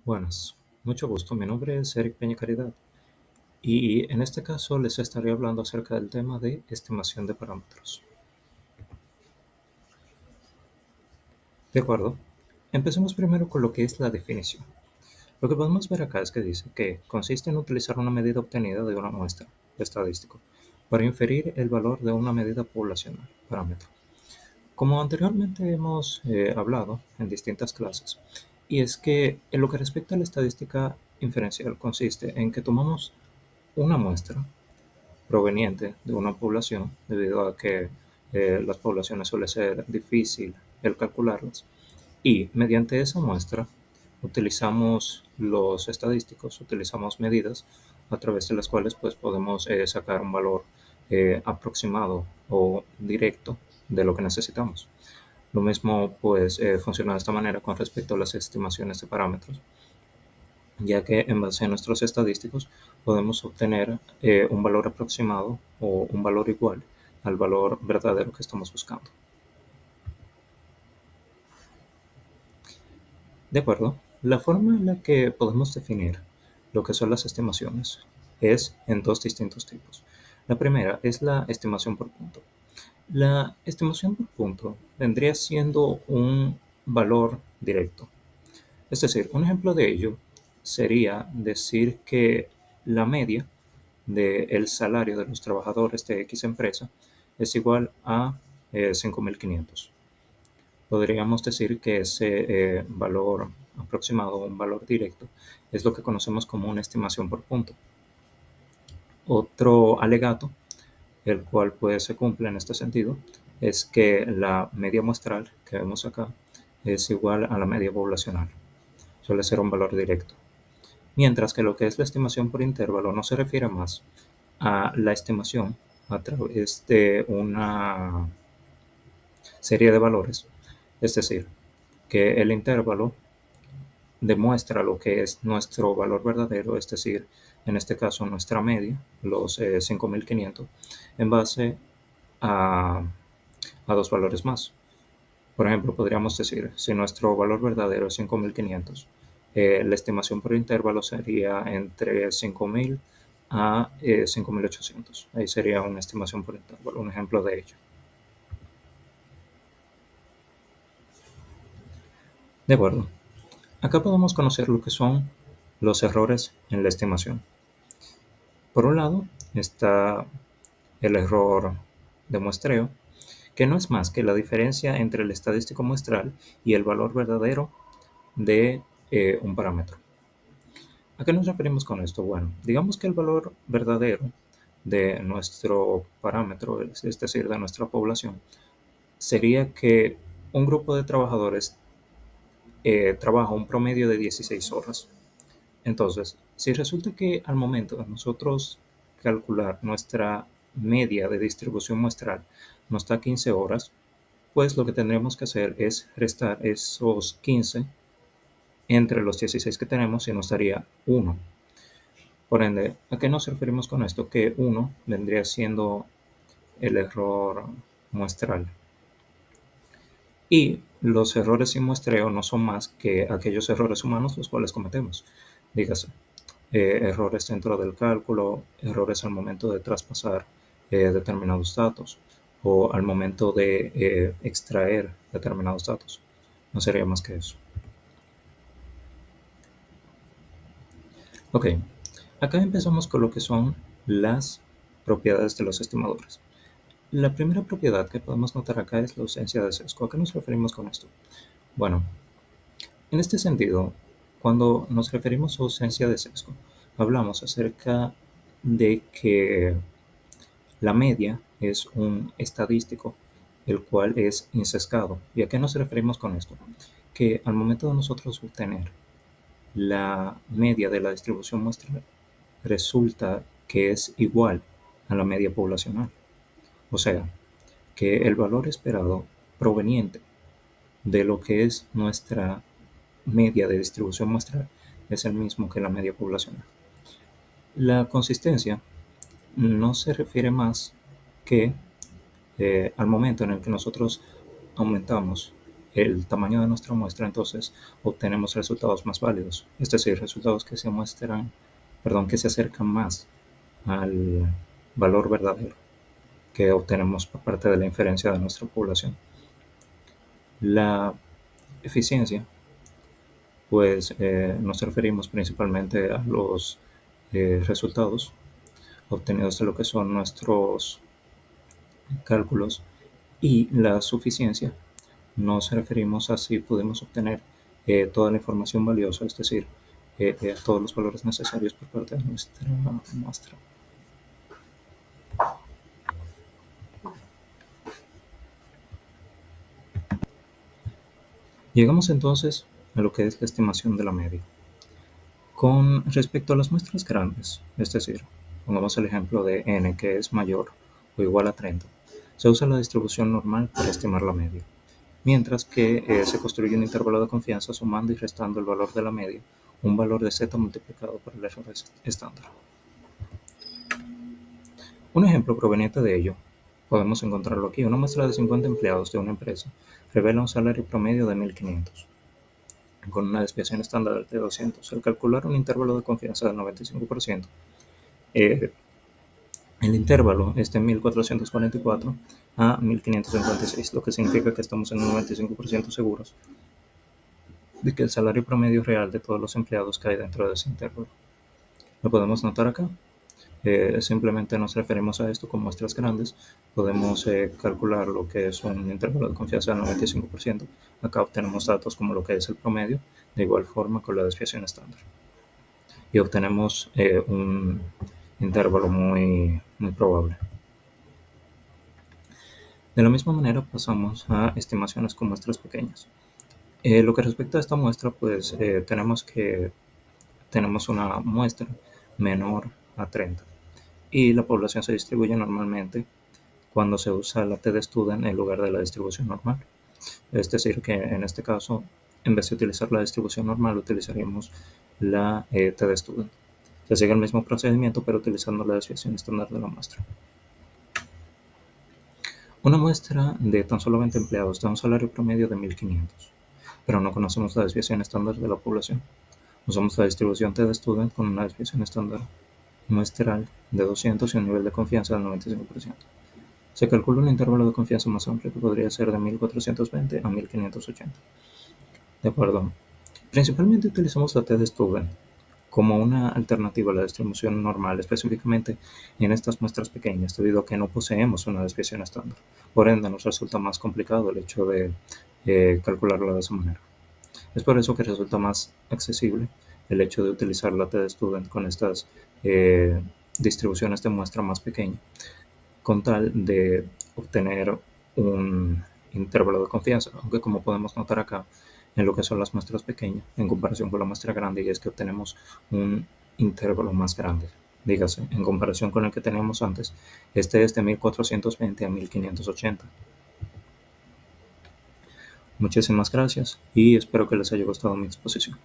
Buenas, mucho gusto. Mi nombre es Eric Peña Caridad y en este caso les estaré hablando acerca del tema de estimación de parámetros. De acuerdo, empecemos primero con lo que es la definición. Lo que podemos ver acá es que dice que consiste en utilizar una medida obtenida de una muestra estadístico para inferir el valor de una medida poblacional, parámetro. Como anteriormente hemos hablado en distintas clases, y es que en lo que respecta a la estadística inferencial consiste en que tomamos una muestra proveniente de una población, debido a que las poblaciones suele ser difícil el calcularlas. Y mediante esa muestra utilizamos los estadísticos, utilizamos medidas a través de las cuales pues, podemos sacar un valor aproximado o directo de lo que necesitamos. Lo mismo pues funciona de esta manera con respecto a las estimaciones de parámetros, ya que en base a nuestros estadísticos podemos obtener un valor aproximado o un valor igual al valor verdadero que estamos buscando. De acuerdo, la forma en la que podemos definir lo que son las estimaciones es en dos distintos tipos. La primera es la estimación por punto. La estimación por punto vendría siendo un valor directo. Es decir, un ejemplo de ello sería decir que la media del salario de los trabajadores de X empresa es igual a 5.500. Podríamos decir que ese valor aproximado, un valor directo, es lo que conocemos como una estimación por punto. Otro alegato, el cual pues se cumple en este sentido, es que la media muestral que vemos acá es igual a la media poblacional. Suele ser un valor directo. Mientras que lo que es la estimación por intervalo no se refiere más a la estimación a través de una serie de valores, es decir, que el intervalo demuestra lo que es nuestro valor verdadero, es decir, en este caso nuestra media, los 5.500, en base a, a dos valores más. Por ejemplo, podríamos decir, si nuestro valor verdadero es 5.500, la estimación por intervalo sería entre 5.000 a 5.800. Ahí sería una estimación por intervalo, un ejemplo de ello. De acuerdo. Acá podemos conocer lo que son los errores en la estimación. Por un lado está el error de muestreo, que no es más que la diferencia entre el estadístico muestral y el valor verdadero de un parámetro. ¿A qué nos referimos con esto? Bueno, digamos que el valor verdadero de nuestro parámetro, es decir, de nuestra población, sería que un grupo de trabajadores trabaja un promedio de 16 horas. Entonces, si resulta que al momento de nosotros calcular nuestra media de distribución muestral nos da 15 horas, pues lo que tendremos que hacer es restar esos 15 entre los 16 que tenemos y nos daría 1. Por ende, ¿a qué nos referimos con esto? Que 1 vendría siendo el error muestral. Y los errores sin muestreo no son más que aquellos errores humanos los cuales cometemos. Dígase, errores dentro del cálculo, errores al momento de traspasar determinados datos o al momento de extraer determinados datos. No sería más que eso. Ok, acá empezamos con lo que son las propiedades de los estimadores. La primera propiedad que podemos notar acá es la ausencia de sesgo. ¿A qué nos referimos con esto? Bueno, en este sentido, cuando nos referimos a ausencia de sesgo, hablamos acerca de que la media es un estadístico, el cual es insesgado. ¿Y a qué nos referimos con esto? Que al momento de nosotros obtener la media de la distribución muestral, resulta que es igual a la media poblacional. O sea, que el valor esperado proveniente de lo que es nuestra media de distribución muestral es el mismo que la media poblacional. La consistencia no se refiere más que al momento en el que nosotros aumentamos el tamaño de nuestra muestra, entonces obtenemos resultados más válidos, es decir, resultados que se muestran, perdón, que se acercan más al valor verdadero que obtenemos por parte de la inferencia de nuestra población. La eficiencia, pues nos referimos principalmente a los resultados obtenidos de lo que son nuestros cálculos, y la suficiencia nos referimos a si pudimos obtener toda la información valiosa, es decir, todos los valores necesarios por parte de nuestra muestra. Llegamos entonces a lo que es la estimación de la media. Con respecto a las muestras grandes, es decir, pongamos el ejemplo de n que es mayor o igual a 30, se usa la distribución normal para estimar la media, mientras que se construye un intervalo de confianza sumando y restando el valor de la media, un valor de z multiplicado por el error estándar. Un ejemplo proveniente de ello, podemos encontrarlo aquí. Una muestra de 50 empleados de una empresa revela un salario promedio de 1.500, con una desviación estándar de 200. Al calcular un intervalo de confianza del 95%, el intervalo es de 1.444 a 1.556, lo que significa que estamos en un 95% seguros de que el salario promedio real de todos los empleados cae dentro de ese intervalo. Lo podemos notar acá. Simplemente nos referimos a esto con muestras grandes. Podemos calcular lo que es un intervalo de confianza del 95%. Acá obtenemos datos como lo que es el promedio, de igual forma con la desviación estándar. Y obtenemos un intervalo muy probable. De la misma manera pasamos a estimaciones con muestras pequeñas. Lo que respecta a esta muestra, pues tenemos una muestra menor a 30 y la población se distribuye normalmente cuando se usa la t-de-student en lugar de la distribución normal. Es decir, que en este caso, en vez de utilizar la distribución normal, utilizaríamos la t-de-student. Se sigue el mismo procedimiento, pero utilizando la desviación estándar de la muestra. Una muestra de tan solo 20 empleados da un salario promedio de 1.500, pero no conocemos la desviación estándar de la población. Usamos la distribución t-de-student con una desviación estándar muestral de 200 y un nivel de confianza del 95%. Se calcula un intervalo de confianza más amplio que podría ser de 1.420 a 1.580. De acuerdo. Principalmente utilizamos la t-de-student como una alternativa a la distribución normal, específicamente en estas muestras pequeñas, debido a que no poseemos una desviación estándar. Por ende, nos resulta más complicado el hecho de calcularla de esa manera. Es por eso que resulta más accesible el hecho de utilizar la t-de-student con estas distribuciones de muestra más pequeña, con tal de obtener un intervalo de confianza, aunque como podemos notar acá, en lo que son las muestras pequeñas, en comparación con la muestra grande, y es que obtenemos un intervalo más grande. Dígase, en comparación con el que teníamos antes, este es de 1.420 a 1.580. Muchísimas gracias y espero que les haya gustado mi exposición.